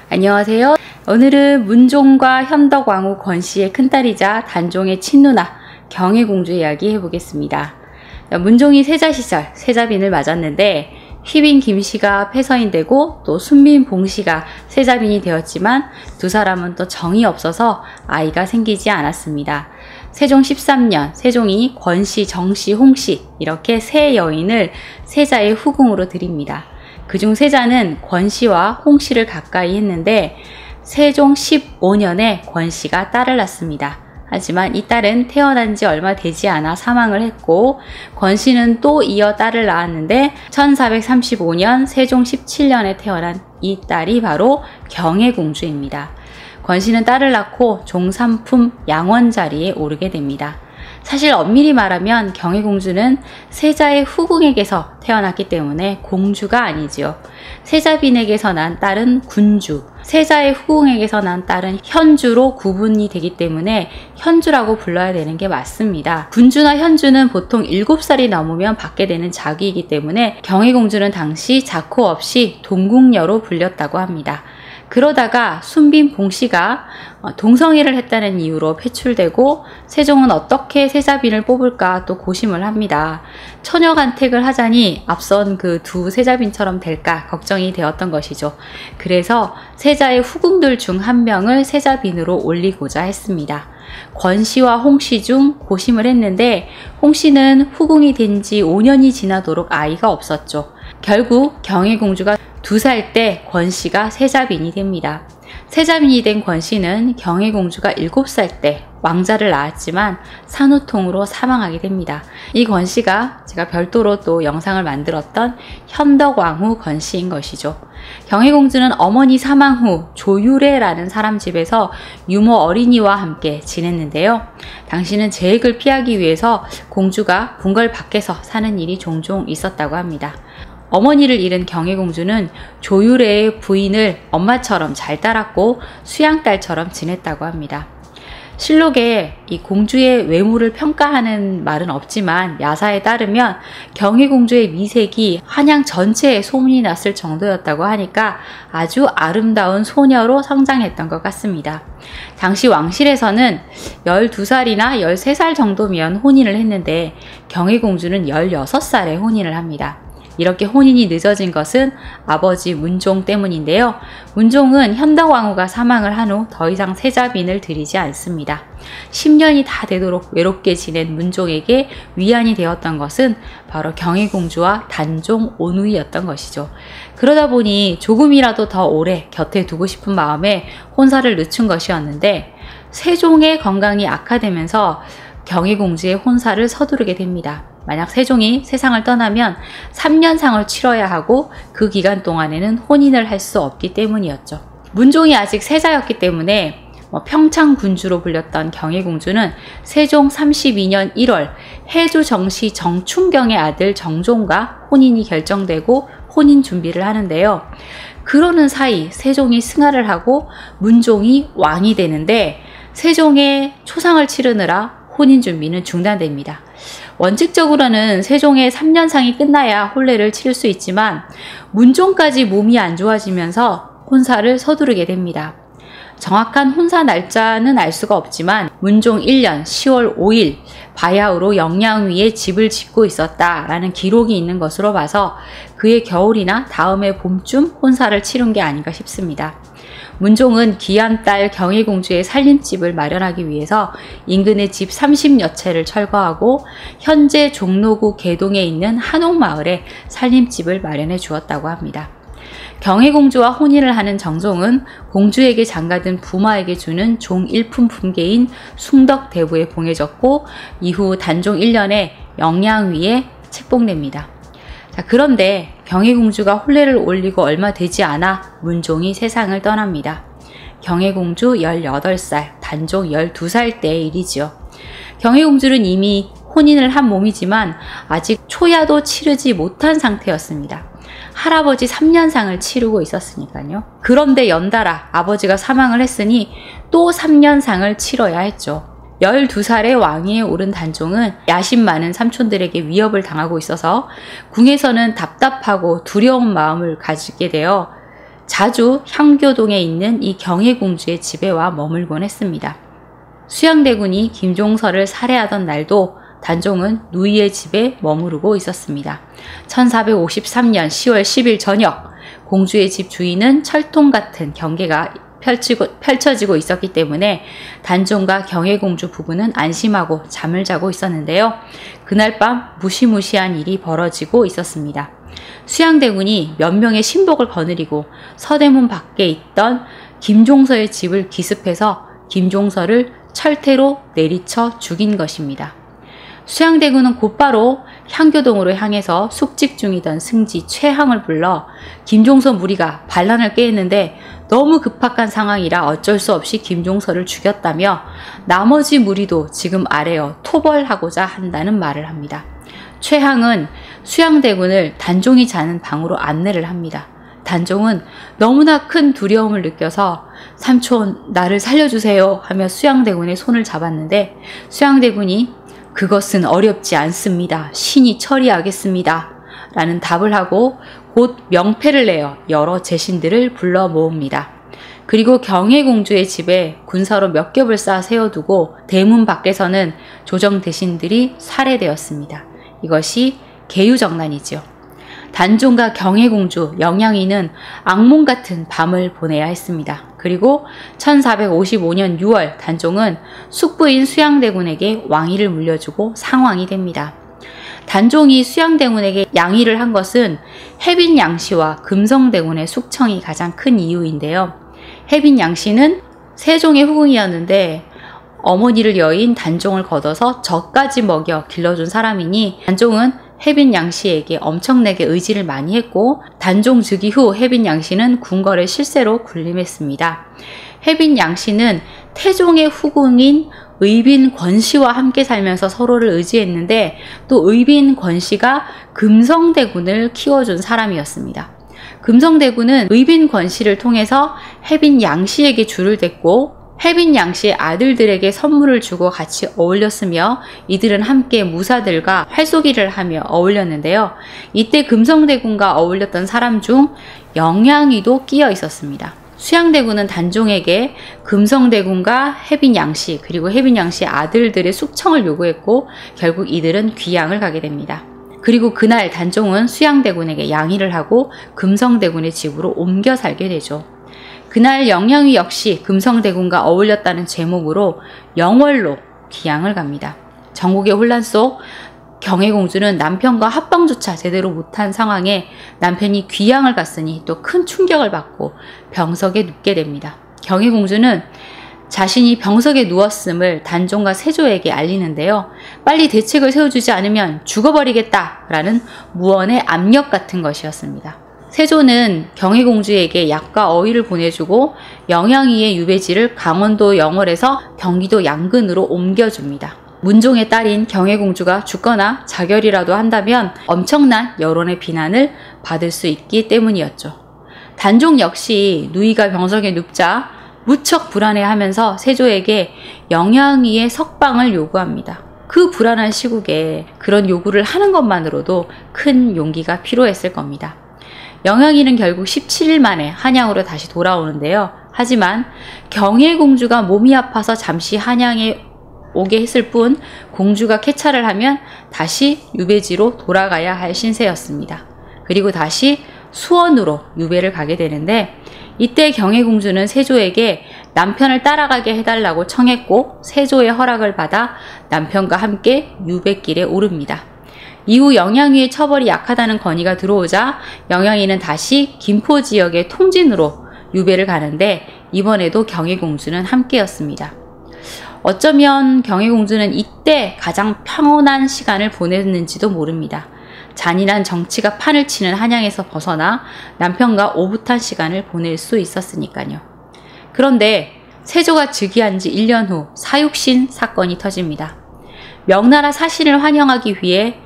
안녕하세요. 오늘은 문종과 현덕왕후 권씨의 큰딸이자 단종의 친누나 경혜공주 이야기 해보겠습니다. 문종이 세자 시절 세자빈을 맞았는데 휘빈 김씨가 폐서인되고 또 순빈 봉씨가 세자빈이 되었지만 두 사람은 또 정이 없어서 아이가 생기지 않았습니다. 세종 13년 세종이 권씨, 정씨, 홍씨 이렇게 세 여인을 세자의 후궁으로 드립니다. 그중 세자는 권씨와 홍씨를 가까이 했는데 세종 15년에 권씨가 딸을 낳습니다. 하지만 이 딸은 태어난 지 얼마 되지 않아 사망을 했고 권씨는 또 이어 딸을 낳았는데 1435년 세종 17년에 태어난 이 딸이 바로 경혜공주입니다. 권씨는 딸을 낳고 종삼품 양원 자리에 오르게 됩니다. 사실 엄밀히 말하면 경혜공주는 세자의 후궁에게서 태어났기 때문에 공주가 아니지요. 세자빈에게서 난 딸은 군주, 세자의 후궁에게서 난 딸은 현주로 구분이 되기 때문에 현주라고 불러야 되는 게 맞습니다. 군주나 현주는 보통 7살이 넘으면 받게 되는 자귀이기 때문에 경혜공주는 당시 자코 없이 동궁녀로 불렸다고 합니다. 그러다가 순빈 봉씨가 동성애를 했다는 이유로 폐출되고 세종은 어떻게 세자빈을 뽑을까 또 고심을 합니다. 처녀간택을 하자니 앞선 그 두 세자빈처럼 될까 걱정이 되었던 것이죠. 그래서 세자의 후궁들 중 한 명을 세자빈으로 올리고자 했습니다. 권씨와 홍씨 중 고심을 했는데 홍씨는 후궁이 된 지 5년이 지나도록 아이가 없었죠. 결국 경혜공주가 2살 때 권씨가 세자빈이 됩니다. 세자빈이 된 권씨는 경혜공주가 7살 때 왕자를 낳았지만 산후통으로 사망하게 됩니다. 이 권씨가 제가 별도로 또 영상을 만들었던 현덕왕후 권씨인 것이죠. 경혜공주는 어머니 사망 후 조유래라는 사람 집에서 유모 어린이와 함께 지냈는데요. 당시는 재액을 피하기 위해서 공주가 궁궐 밖에서 사는 일이 종종 있었다고 합니다. 어머니를 잃은 경혜공주는 조유래의 부인을 엄마처럼 잘 따랐고 수양딸처럼 지냈다고 합니다. 실록에 이 공주의 외모를 평가하는 말은 없지만 야사에 따르면 경혜공주의 미색이 한양 전체에 소문이 났을 정도였다고 하니까 아주 아름다운 소녀로 성장했던 것 같습니다. 당시 왕실에서는 12살이나 13살 정도면 혼인을 했는데 경혜공주는 16살에 혼인을 합니다. 이렇게 혼인이 늦어진 것은 아버지 문종 때문인데요. 문종은 현덕왕후가 사망을 한 후 더 이상 세자빈을 들이지 않습니다. 10년이 다 되도록 외롭게 지낸 문종에게 위안이 되었던 것은 바로 경혜공주와 단종 온후이였던 것이죠. 그러다 보니 조금이라도 더 오래 곁에 두고 싶은 마음에 혼사를 늦춘 것이었는데 세종의 건강이 악화되면서 경혜공주의 혼사를 서두르게 됩니다. 만약 세종이 세상을 떠나면 3년상을 치러야 하고 그 기간 동안에는 혼인을 할 수 없기 때문이었죠. 문종이 아직 세자였기 때문에 평창군주로 불렸던 경혜공주는 세종 32년 1월 해조 정씨 정충경의 아들 정종과 혼인이 결정되고 혼인 준비를 하는데요. 그러는 사이 세종이 승하를 하고 문종이 왕이 되는데 세종의 초상을 치르느라 혼인 준비는 중단됩니다. 원칙적으로는 세종의 3년상이 끝나야 혼례를 치를 수 있지만 문종까지 몸이 안 좋아지면서 혼사를 서두르게 됩니다. 정확한 혼사 날짜는 알 수가 없지만 문종 1년 10월 5일 바야흐로 영양위에 집을 짓고 있었다라는 기록이 있는 것으로 봐서 그해 겨울이나 다음해 봄쯤 혼사를 치른 게 아닌가 싶습니다. 문종은 귀한 딸 경혜공주의 살림집을 마련하기 위해서 인근의 집 30여 채를 철거하고 현재 종로구 개동에 있는 한옥마을에 살림집을 마련해 주었다고 합니다. 경혜공주와 혼인을 하는 정종은 공주에게 장가든 부마에게 주는 종일품 품계인 숭덕대부에 봉해졌고 이후 단종 1년에 영양위에 책봉됩니다. 자, 그런데 경혜공주가 혼례를 올리고 얼마 되지 않아 문종이 세상을 떠납니다. 경혜공주 18살, 단종 12살 때의 일이지요. 경혜공주는 이미 혼인을 한 몸이지만 아직 초야도 치르지 못한 상태였습니다. 할아버지 3년상을 치르고 있었으니까요. 그런데 연달아 아버지가 사망을 했으니 또 3년상을 치러야 했죠. 12살의 왕위에 오른 단종은 야심 많은 삼촌들에게 위협을 당하고 있어서 궁에서는 답답하고 두려운 마음을 가지게 되어 자주 향교동에 있는 이 경혜공주의 집에 와 머물곤 했습니다. 수양대군이 김종서를 살해하던 날도 단종은 누이의 집에 머무르고 있었습니다. 1453년 10월 10일 저녁, 공주의 집 주위는 철통 같은 경계가 펼쳐지고 있었기 때문에 단종과 경혜공주 부부는 안심하고 잠을 자고 있었는데요. 그날 밤 무시무시한 일이 벌어지고 있었습니다. 수양대군이 몇 명의 신복을 거느리고 서대문 밖에 있던 김종서의 집을 기습해서 김종서를 철퇴로 내리쳐 죽인 것입니다. 수양대군은 곧바로 향교동으로 향해서 숙직 중이던 승지 최항을 불러 김종서 무리가 반란을 깨했는데 너무 급박한 상황이라 어쩔 수 없이 김종서를 죽였다며 나머지 무리도 지금 아래어 토벌하고자 한다는 말을 합니다. 최항은 수양대군을 단종이 자는 방으로 안내를 합니다. 단종은 너무나 큰 두려움을 느껴서 삼촌 나를 살려주세요 하며 수양대군의 손을 잡았는데 수양대군이 그것은 어렵지 않습니다. 신이 처리하겠습니다. 라는 답을 하고 곧 명패를 내어 여러 제신들을 불러 모읍니다. 그리고 경혜공주의 집에 군사로 몇 겹을 쌓아 세워두고 대문 밖에서는 조정 대신들이 살해되었습니다. 이것이 계유정난이지요. 단종과 경혜공주, 영양이는 악몽 같은 밤을 보내야 했습니다. 그리고 1455년 6월 단종은 숙부인 수양대군에게 왕위를 물려주고 상왕이 됩니다. 단종이 수양대군에게 양위를 한 것은 혜빈 양씨와 금성대군의 숙청이 가장 큰 이유인데요. 혜빈 양씨는 세종의 후궁이었는데 어머니를 여인 단종을 걷어서 젖까지 먹여 길러준 사람이니 단종은 혜빈 양씨에게 엄청나게 의지를 많이 했고 단종 즉위 후 혜빈 양씨는 궁궐의 실세로 군림했습니다. 혜빈 양씨는 태종의 후궁인 의빈 권씨와 함께 살면서 서로를 의지했는데 또 의빈 권씨가 금성대군을 키워준 사람이었습니다. 금성대군은 의빈 권씨를 통해서 혜빈 양씨에게 줄을 댔고 혜빈 양씨의 아들들에게 선물을 주고 같이 어울렸으며 이들은 함께 무사들과 활쏘기를 하며 어울렸는데요. 이때 금성대군과 어울렸던 사람 중 영양이도 끼어 있었습니다. 수양대군은 단종에게 금성대군과 혜빈 양씨 그리고 혜빈 양씨의 아들들의 숙청을 요구했고 결국 이들은 귀양을 가게 됩니다. 그리고 그날 단종은 수양대군에게 양위를 하고 금성대군의 집으로 옮겨 살게 되죠. 그날 영양위 역시 금성대군과 어울렸다는 제목으로 영월로 귀양을 갑니다. 전국의 혼란 속 경혜공주는 남편과 합방조차 제대로 못한 상황에 남편이 귀양을 갔으니 또 큰 충격을 받고 병석에 눕게 됩니다. 경혜공주는 자신이 병석에 누웠음을 단종과 세조에게 알리는데요. 빨리 대책을 세워주지 않으면 죽어버리겠다라는 무언의 압력 같은 것이었습니다. 세조는 경혜공주에게 약과 어위를 보내주고 영양위의 유배지를 강원도 영월에서 경기도 양근으로 옮겨줍니다. 문종의 딸인 경혜공주가 죽거나 자결이라도 한다면 엄청난 여론의 비난을 받을 수 있기 때문이었죠. 단종 역시 누이가 병석에 눕자 무척 불안해하면서 세조에게 영양위의 석방을 요구합니다. 그 불안한 시국에 그런 요구를 하는 것만으로도 큰 용기가 필요했을 겁니다. 영양이는 결국 17일 만에 한양으로 다시 돌아오는데요. 하지만 경혜공주가 몸이 아파서 잠시 한양에 오게 했을 뿐 공주가 쾌차를 하면 다시 유배지로 돌아가야 할 신세였습니다. 그리고 다시 수원으로 유배를 가게 되는데 이때 경혜공주는 세조에게 남편을 따라가게 해달라고 청했고 세조의 허락을 받아 남편과 함께 유배길에 오릅니다. 이후 영양위의 처벌이 약하다는 건의가 들어오자 영양위는 다시 김포 지역의 통진으로 유배를 가는데 이번에도 경혜공주는 함께였습니다. 어쩌면 경혜공주는 이때 가장 평온한 시간을 보냈는지도 모릅니다. 잔인한 정치가 판을 치는 한양에서 벗어나 남편과 오붓한 시간을 보낼 수 있었으니까요. 그런데 세조가 즉위한 지 1년 후 사육신 사건이 터집니다. 명나라 사신을 환영하기 위해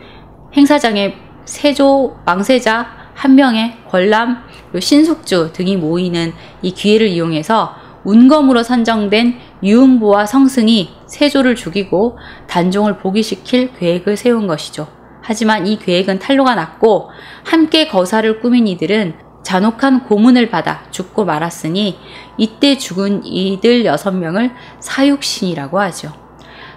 행사장에 세조 왕세자 한 명의 권람, 신숙주 등이 모이는 이 기회를 이용해서 운검으로 선정된 유흥부와 성승이 세조를 죽이고 단종을 복위시킬 계획을 세운 것이죠. 하지만 이 계획은 탄로가 났고 함께 거사를 꾸민 이들은 잔혹한 고문을 받아 죽고 말았으니 이때 죽은 이들 6명을 사육신이라고 하죠.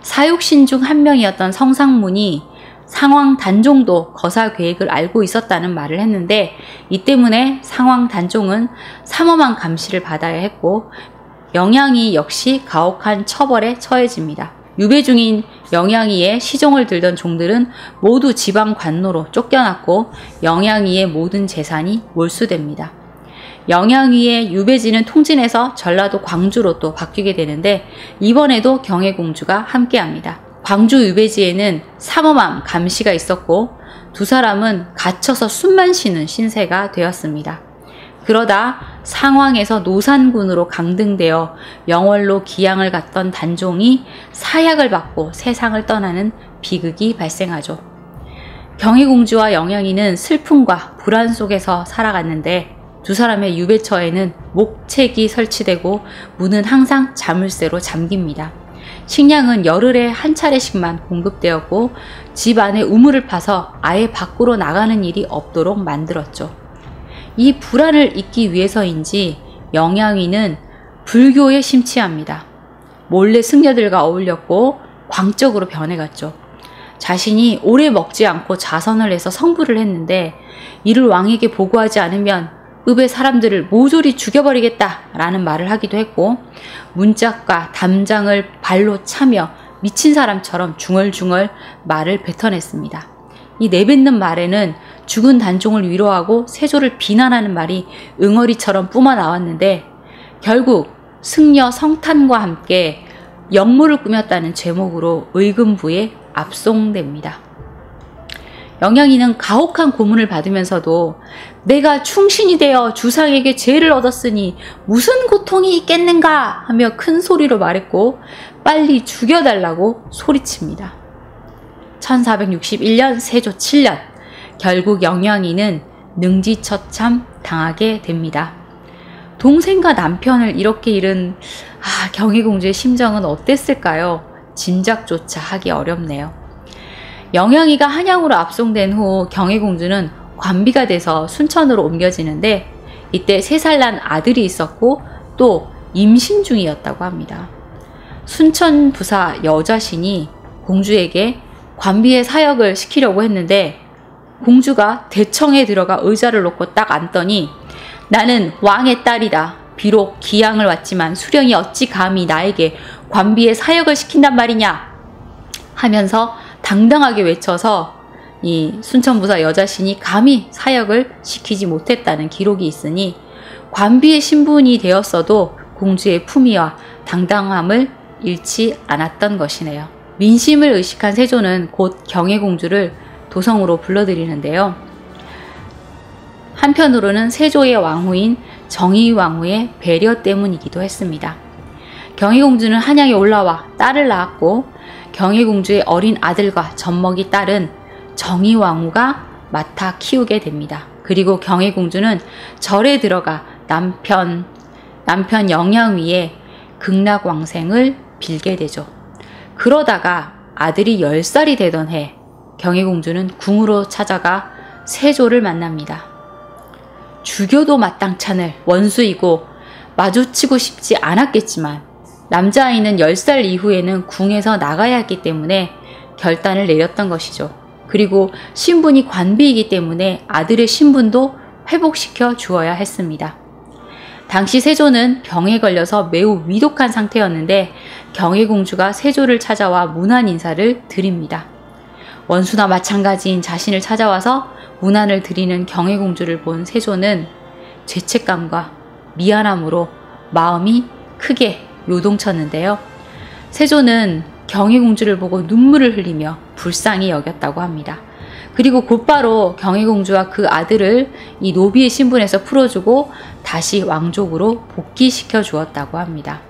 사육신 중 한 명이었던 성상문이 상왕 단종도 거사 계획을 알고 있었다는 말을 했는데 이 때문에 상왕 단종은 삼엄한 감시를 받아야 했고 영양이 역시 가혹한 처벌에 처해집니다. 유배 중인 영양이의 시종을 들던 종들은 모두 지방 관노로 쫓겨났고 영양이의 모든 재산이 몰수됩니다. 영양이의 유배지는 통진에서 전라도 광주로 또 바뀌게 되는데 이번에도 경혜공주가 함께합니다. 광주 유배지에는 삼엄함 감시가 있었고 두 사람은 갇혀서 숨만 쉬는 신세가 되었습니다. 그러다 상황에서 노산군으로 강등되어 영월로 기양을 갔던 단종이 사약을 받고 세상을 떠나는 비극이 발생하죠. 경희공주와 영양이는 슬픔과 불안 속에서 살아갔는데 두 사람의 유배처에는 목책이 설치되고 문은 항상 자물쇠로 잠깁니다. 식량은 열흘에 한 차례씩만 공급되었고 집 안에 우물을 파서 아예 밖으로 나가는 일이 없도록 만들었죠. 이 불안을 잊기 위해서인지 영양이는 불교에 심취합니다. 몰래 승려들과 어울렸고 광적으로 변해갔죠. 자신이 오래 먹지 않고 자선을 해서 성불을 했는데 이를 왕에게 보고하지 않으면 읍의 사람들을 모조리 죽여버리겠다 라는 말을 하기도 했고 문짝과 담장을 발로 차며 미친 사람처럼 중얼중얼 말을 뱉어냈습니다. 이 내뱉는 말에는 죽은 단종을 위로하고 세조를 비난하는 말이 응어리처럼 뿜어나왔는데 결국 승려 성탄과 함께 역모를 꾸몄다는 제목으로 의금부에 압송됩니다. 영양이는 가혹한 고문을 받으면서도 내가 충신이 되어 주상에게 죄를 얻었으니 무슨 고통이 있겠는가 하며 큰 소리로 말했고 빨리 죽여달라고 소리칩니다. 1461년 세조 7년 결국 영양이는 능지처참 당하게 됩니다. 동생과 남편을 이렇게 잃은 경희공주의 심정은 어땠을까요? 짐작조차 하기 어렵네요. 영양이가 한양으로 압송된 후 경희공주는 관비가 돼서 순천으로 옮겨지는데 이때 3살 난 아들이 있었고 또 임신 중이었다고 합니다. 순천 부사 여자신이 공주에게 관비의 사역을 시키려고 했는데 공주가 대청에 들어가 의자를 놓고 딱 앉더니 나는 왕의 딸이다. 비록 기양을 왔지만 수령이 어찌 감히 나에게 관비의 사역을 시킨단 말이냐 하면서 당당하게 외쳐서 이 순천부사 여자신이 감히 사역을 시키지 못했다는 기록이 있으니 관비의 신분이 되었어도 공주의 품위와 당당함을 잃지 않았던 것이네요. 민심을 의식한 세조는 곧 경혜공주를 도성으로 불러들이는데요. 한편으로는 세조의 왕후인 정의왕후의 배려 때문이기도 했습니다. 경희공주는 한양에 올라와 딸을 낳았고 경희공주의 어린 아들과 젖먹이 딸은 정의왕후가 맡아 키우게 됩니다. 그리고 경희공주는 절에 들어가 남편 영양위에 극락왕생을 빌게 되죠. 그러다가 아들이 10살이 되던 해 경희공주는 궁으로 찾아가 세조를 만납니다. 죽여도 마땅찮을 원수이고 마주치고 싶지 않았겠지만 남자아이는 10살 이후에는 궁에서 나가야 했기 때문에 결단을 내렸던 것이죠. 그리고 신분이 관비이기 때문에 아들의 신분도 회복시켜 주어야 했습니다. 당시 세조는 병에 걸려서 매우 위독한 상태였는데 경희공주가 세조를 찾아와 문안 인사를 드립니다. 원수나 마찬가지인 자신을 찾아와서 문안을 드리는 경희공주를 본 세조는 죄책감과 미안함으로 마음이 크게 요동쳤는데요. 세조는 경희공주를 보고 눈물을 흘리며 불쌍히 여겼다고 합니다. 그리고 곧바로 경희공주와 그 아들을 이 노비의 신분에서 풀어주고 다시 왕족으로 복귀시켜 주었다고 합니다.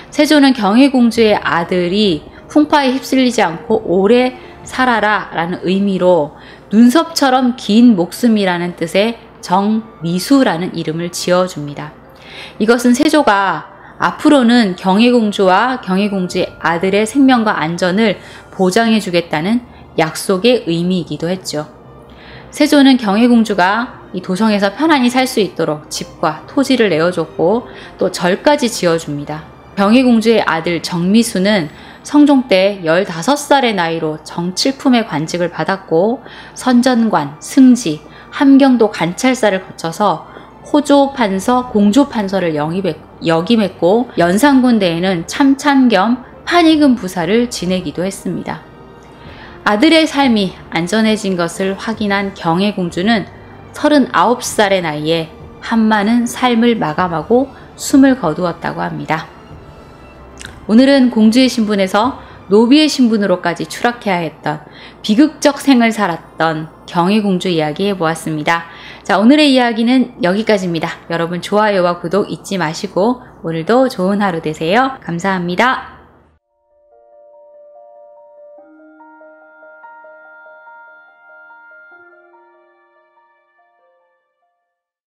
세조는 경희공주의 아들이 풍파에 휩쓸리지 않고 오래 살아라 라는 의미로 눈썹처럼 긴 목숨이라는 뜻의 정미수라는 이름을 지어줍니다. 이것은 세조가 앞으로는 경혜공주와 경혜공주의 아들의 생명과 안전을 보장해 주겠다는 약속의 의미이기도 했죠. 세조는 경혜공주가 이 도성에서 편안히 살 수 있도록 집과 토지를 내어줬고 또 절까지 지어줍니다. 경혜공주의 아들 정미수는 성종 때 15살의 나이로 정칠품의 관직을 받았고 선전관, 승지, 함경도 관찰사를 거쳐서 호조 판서, 공조 판서를 역임했고 연산군대에는 참찬 겸 판의금 부사를 지내기도 했습니다. 아들의 삶이 안전해진 것을 확인한 경혜공주는 39살의 나이에 한많은 삶을 마감하고 숨을 거두었다고 합니다. 오늘은 공주의 신분에서 노비의 신분으로까지 추락해야 했던 비극적 생을 살았던 경혜공주 이야기 해보았습니다. 자, 오늘의 이야기는 여기까지입니다. 여러분 좋아요와 구독 잊지 마시고 오늘도 좋은 하루 되세요. 감사합니다.